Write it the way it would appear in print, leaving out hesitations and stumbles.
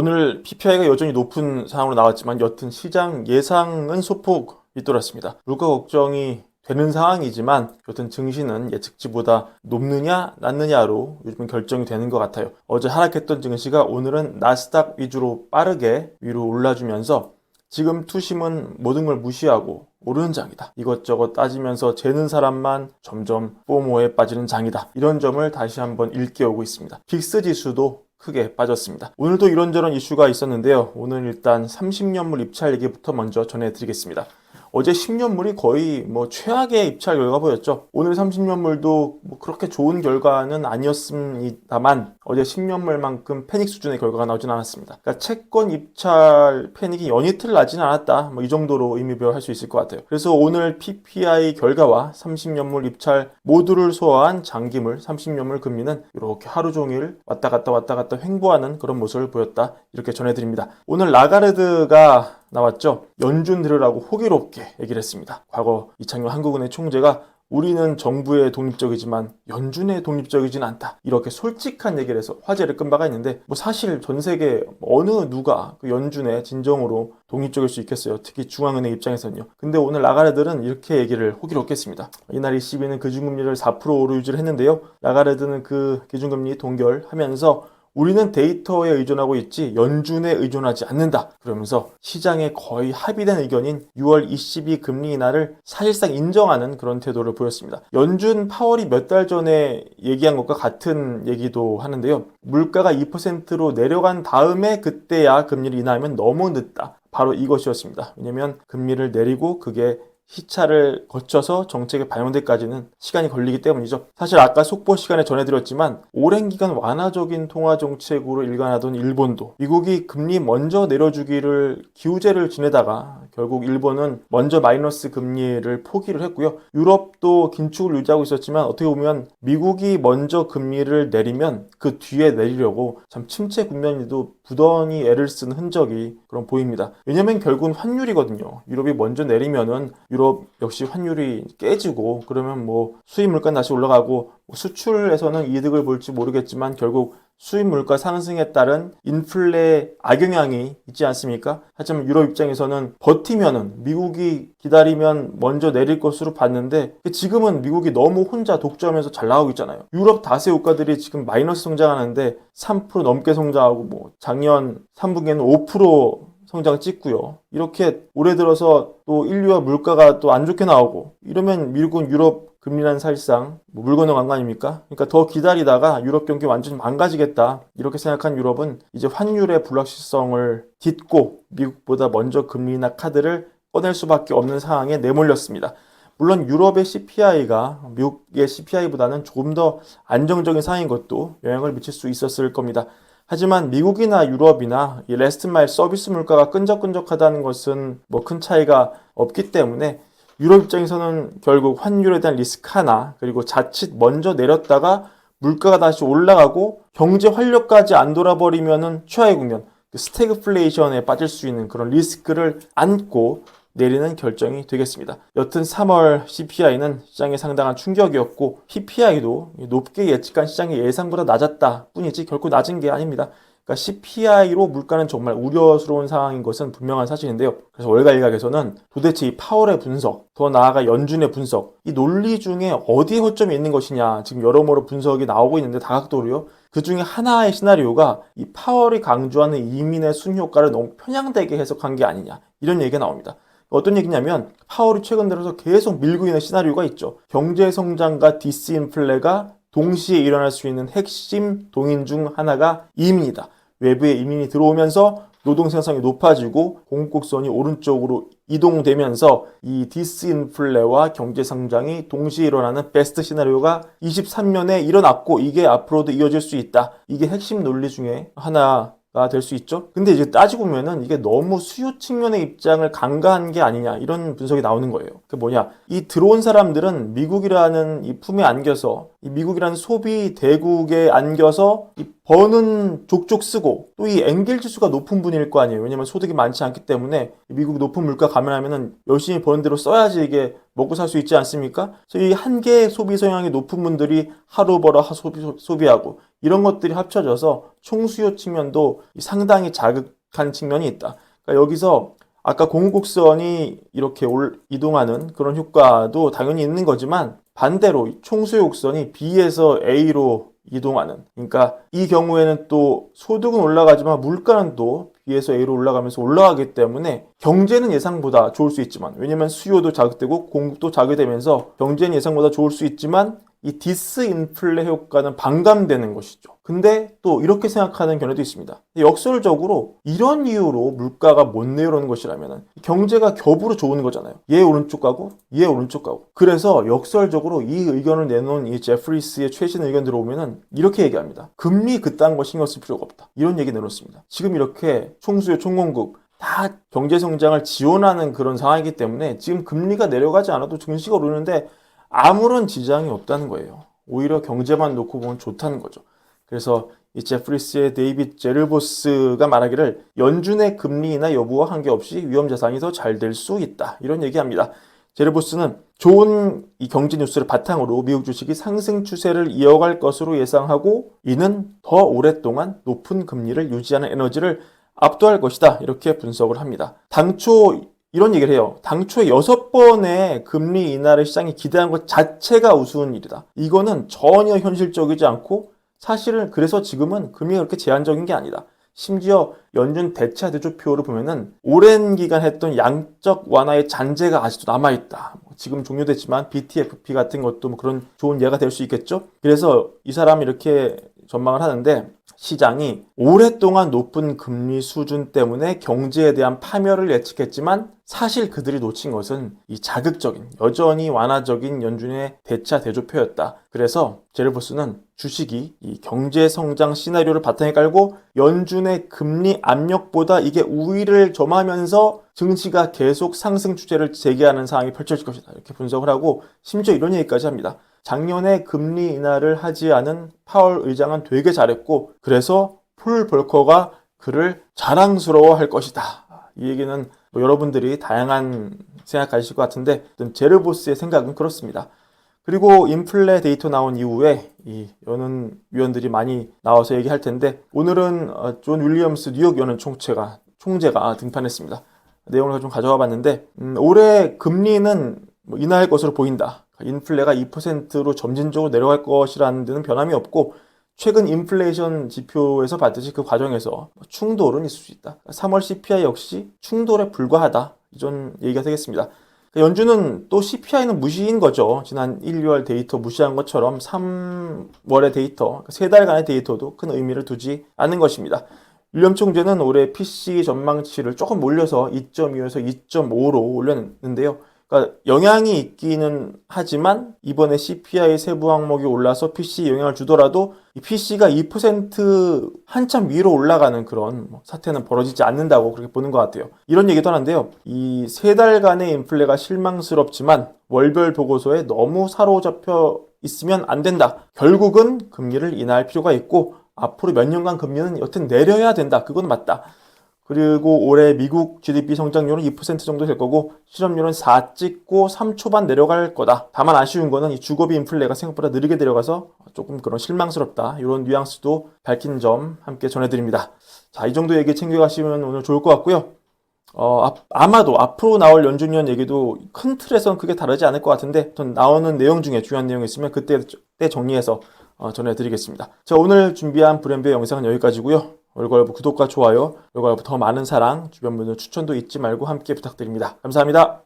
오늘 PPI가 여전히 높은 상황으로 나왔지만 여튼 시장 예상은 소폭 뒤떨어졌습니다. 물가 걱정이 되는 상황이지만 여튼 증시는 예측치보다 높느냐 낮느냐로 요즘은 결정이 되는 것 같아요. 어제 하락했던 증시가 오늘은 나스닥 위주로 빠르게 위로 올라주면서 지금 투심은 모든 걸 무시하고 오르는 장이다. 이것저것 따지면서 재는 사람만 점점 포모에 빠지는 장이다. 이런 점을 다시 한번 일깨우고 있습니다. 빅스 지수도 크게 빠졌습니다. 오늘도 이런저런 이슈가 있었는데요. 오늘 일단 30년물 입찰 얘기부터 먼저 전해드리겠습니다. 어제 10년물이 거의 최악의 입찰 결과 보였죠. 오늘 30년물도 그렇게 좋은 결과는 아니었습니다만 어제 10년물만큼 패닉 수준의 결과가 나오진 않았습니다. 그러니까 채권 입찰 패닉이 연이틀 나지는 않았다. 이 정도로 의미부여할 수 있을 것 같아요. 그래서 오늘 PPI 결과와 30년물 입찰 모두를 소화한 장기물 30년물 금리는 이렇게 하루 종일 왔다 갔다 횡보하는 그런 모습을 보였다. 이렇게 전해드립니다. 오늘 라가르드가 나왔죠. 연준 들으라고 호기롭게 얘기를 했습니다. 과거 이창용 한국은행 총재가 우리는 정부에 독립적이지만 연준에 독립적이진 않다. 이렇게 솔직한 얘기를 해서 화제를 끈 바가 있는데 사실 전 세계 어느 누가 그 연준에 진정으로 독립적일 수 있겠어요. 특히 중앙은행 입장에서는요. 근데 오늘 라가르드는 이렇게 얘기를 호기롭게 했습니다. 이날 ECB는 기준금리를 4%로 유지를 했는데요. 라가르드는 그 기준금리 동결하면서 우리는 데이터에 의존하고 있지 연준에 의존하지 않는다. 그러면서 시장에 거의 합의된 의견인 6월 ECB 금리 인하를 사실상 인정하는 그런 태도를 보였습니다. 연준 파월이 몇 달 전에 얘기한 것과 같은 얘기도 하는데요. 물가가 2%로 내려간 다음에 그때야 금리를 인하하면 너무 늦다. 바로 이것이었습니다. 왜냐하면 금리를 내리고 그게 시차를 거쳐서 정책에 반영될 때까지는 시간이 걸리기 때문이죠. 사실 아까 속보 시간에 전해드렸지만 오랜 기간 완화적인 통화 정책으로 일관하던 일본도 미국이 금리 먼저 내려주기를 기우제를 지내다가 결국 일본은 먼저 마이너스 금리를 포기를 했고요. 유럽도 긴축을 유지하고 있었지만 어떻게 보면 미국이 먼저 금리를 내리면 그 뒤에 내리려고 참 침체 국면에도 부단히 애를 쓴 흔적이 그럼 보입니다. 왜냐면 결국은 환율이거든요. 유럽이 먼저 내리면은 유럽 역시 환율이 깨지고 그러면 수입 물가 다시 올라가고 수출에서는 이득을 볼지 모르겠지만 결국 수입 물가 상승에 따른 인플레 악영향이 있지 않습니까? 하지만 유럽 입장에서는 버티면은 미국이 기다리면 먼저 내릴 것으로 봤는데 지금은 미국이 너무 혼자 독점해서 잘 나가고 있잖아요. 유럽 다세 국가들이 지금 마이너스 성장하는데 3% 넘게 성장하고 작년 3분기에는 5% 성장 찍고요. 이렇게 올해 들어서 또 인류와 물가가 또 안 좋게 나오고 이러면 미국은 유럽 금리는 사실상 물 건너간 거 아닙니까? 그러니까 더 기다리다가 유럽 경기 완전히 망가지겠다 이렇게 생각한 유럽은 이제 환율의 불확실성을 딛고 미국보다 먼저 금리나 카드를 꺼낼 수밖에 없는 상황에 내몰렸습니다. 물론 유럽의 CPI가 미국의 CPI보다는 조금 더 안정적인 상황인 것도 영향을 미칠 수 있었을 겁니다. 하지만 미국이나 유럽이나 이 레스트 마일 서비스 물가가 끈적끈적하다는 것은 큰 차이가 없기 때문에 유럽 입장에서는 결국 환율에 대한 리스크 하나 그리고 자칫 먼저 내렸다가 물가가 다시 올라가고 경제 활력까지 안 돌아버리면은 최악의 국면, 스태그플레이션에 빠질 수 있는 그런 리스크를 안고 내리는 결정이 되겠습니다. 여튼 3월 CPI는 시장에 상당한 충격이었고 PPI도 높게 예측한 시장의 예상보다 낮았다 뿐이지 결코 낮은 게 아닙니다. 그러니까 CPI로 물가는 정말 우려스러운 상황인 것은 분명한 사실인데요. 그래서 월가 일각에서는 도대체 이 파월의 분석, 더 나아가 연준의 분석, 이 논리 중에 어디에 허점이 있는 것이냐 지금 여러모로 분석이 나오고 있는데 다각도로요. 그 중에 하나의 시나리오가 이 파월이 강조하는 이민의 순효과를 너무 편향되게 해석한 게 아니냐 이런 얘기가 나옵니다. 어떤 얘기냐면 파월이 최근 들어서 계속 밀고 있는 시나리오가 있죠. 경제 성장과 디스인플레가 동시에 일어날 수 있는 핵심 동인 중 하나가 이민이다. 외부에 이민이 들어오면서 노동 생산성이 높아지고 공급선이 오른쪽으로 이동되면서 이 디스인플레와 경제 성장이 동시에 일어나는 베스트 시나리오가 23년에 일어났고 이게 앞으로도 이어질 수 있다. 이게 핵심 논리 중에 하나 가 될 수 있죠. 근데 이제 따지고 보면은 이게 너무 수요 측면의 입장을 강가한 게 아니냐 이런 분석이 나오는 거예요. 그 뭐냐, 이 들어온 사람들은 미국이라는 이 품에 안겨서 이 미국이라는 소비 대국에 안겨서 이 버는 족족 쓰고 또 이 엔겔 지수가 높은 분일 거 아니에요. 왜냐면 소득이 많지 않기 때문에 미국 높은 물가 감면하면은 열심히 버는 대로 써야지 이게 먹고 살 수 있지 않습니까? 그래서 이 한 개의 소비 성향이 높은 분들이 하루 벌어 소비하고 이런 것들이 합쳐져서 총수요 측면도 상당히 자극한 측면이 있다. 그러니까 여기서 아까 공곡선이 이렇게 이동하는 그런 효과도 당연히 있는 거지만 반대로 총수요 곡선이 B에서 A로 이동하는, 그러니까 이 경우에는 또 소득은 올라가지만 물가는 또 B에서 A로 올라가면서 올라가기 때문에 경제는 예상보다 좋을 수 있지만, 왜냐면 수요도 자극되고 공급도 자극되면서 경제는 예상보다 좋을 수 있지만 이 디스인플레 효과는 반감되는 것이죠. 근데 또 이렇게 생각하는 견해도 있습니다. 역설적으로 이런 이유로 물가가 못 내려오는 것이라면 경제가 겹으로 좋은 거잖아요. 얘 오른쪽 가고 얘 오른쪽 가고. 그래서 역설적으로 이 의견을 내놓은 이 제프리스의 최신 의견 들어오면은 이렇게 얘기합니다. 금리 그딴 거 신경 쓸 필요가 없다. 이런 얘기 내놓습니다. 지금 이렇게 총수요, 총공급 다 경제 성장을 지원하는 그런 상황이기 때문에 지금 금리가 내려가지 않아도 증시가 오르는데 아무런 지장이 없다는 거예요. 오히려 경제만 놓고 보면 좋다는 거죠. 그래서 이 제프리스의 데이빗 제르보스가 말하기를 연준의 금리 인하 여부와 관계없이 위험자산이 더 잘 될 수 있다. 이런 얘기합니다. 제르보스는 좋은 이 경제 뉴스를 바탕으로 미국 주식이 상승 추세를 이어갈 것으로 예상하고 이는 더 오랫동안 높은 금리를 유지하는 에너지를 압도할 것이다. 이렇게 분석을 합니다. 당초 이런 얘기를 해요. 당초에 6번의 금리 인하를 시장이 기대한 것 자체가 우스운 일이다. 이거는 전혀 현실적이지 않고 사실은 그래서 지금은 금리가 그렇게 제한적인 게 아니다. 심지어 연준 대차 대조표를 보면은 오랜 기간 했던 양적 완화의 잔재가 아직도 남아있다. 지금 종료됐지만 BTFP 같은 것도 뭐 그런 좋은 예가 될 수 있겠죠. 그래서 이 사람이 이렇게 전망을 하는데 시장이 오랫동안 높은 금리 수준 때문에 경제에 대한 파멸을 예측했지만 사실 그들이 놓친 것은 이 자극적인, 여전히 완화적인 연준의 대차 대조표였다. 그래서 제르보스는 주식이 이 경제 성장 시나리오를 바탕에 깔고 연준의 금리 압력보다 이게 우위를 점하면서 증시가 계속 상승 추세를 재개하는 상황이 펼쳐질 것이다. 이렇게 분석을 하고 심지어 이런 얘기까지 합니다. 작년에 금리 인하를 하지 않은 파월 의장은 되게 잘했고 그래서 폴 볼커가 그를 자랑스러워할 것이다. 이 얘기는 뭐 여러분들이 다양한 생각하실 것 같은데 제르보스의 생각은 그렇습니다. 그리고 인플레 데이터 나온 이후에 이 연은 위원들이 많이 나와서 얘기할 텐데 오늘은 존 윌리엄스 뉴욕 연은 총재가 등판했습니다. 내용을 좀 가져와 봤는데 올해 금리는 인하할 것으로 보인다. 인플레가 2%로 점진적으로 내려갈 것이라는 데는 변함이 없고 최근 인플레이션 지표에서 봤듯이 그 과정에서 충돌은 있을 수 있다. 3월 CPI 역시 충돌에 불과하다. 이전 얘기가 되겠습니다. 연준은 또 CPI는 무시인 거죠. 지난 1, 2월 데이터 무시한 것처럼 3월의 데이터, 3달간의 데이터도 큰 의미를 두지 않는 것입니다. 윌리엄 총재는 올해 PC 전망치를 조금 올려서 2.2에서 2.5로 올렸는데요. 그러니까 영향이 있기는 하지만 이번에 CPI 세부 항목이 올라서 PC에 영향을 주더라도 이 PC가 2% 한참 위로 올라가는 그런 사태는 벌어지지 않는다고 그렇게 보는 것 같아요. 이런 얘기도 하는데요. 이 3달간의 인플레가 실망스럽지만 월별 보고서에 너무 사로잡혀 있으면 안 된다. 결국은 금리를 인하할 필요가 있고 앞으로 몇 년간 금리는 여튼 내려야 된다. 그건 맞다. 그리고 올해 미국 GDP 성장률은 2% 정도 될 거고 실업률은 4 찍고 3 초반 내려갈 거다. 다만 아쉬운 거는 이 주거비 인플레가 생각보다 느리게 내려가서 조금 그런 실망스럽다. 이런 뉘앙스도 밝힌 점 함께 전해드립니다. 자, 이 정도 얘기 챙겨가시면 오늘 좋을 것 같고요. 아마도 앞으로 나올 연준위원 얘기도 큰 틀에서는 크게 다르지 않을 것 같은데 나오는 내용 중에 중요한 내용이 있으면 그때 정리해서 전해드리겠습니다. 자, 오늘 준비한 브랜드의 영상은 여기까지고요. 월가여부 구독과 좋아요, 월가여부 더 많은 사랑, 주변 분들 추천도 잊지 말고 함께 부탁드립니다. 감사합니다.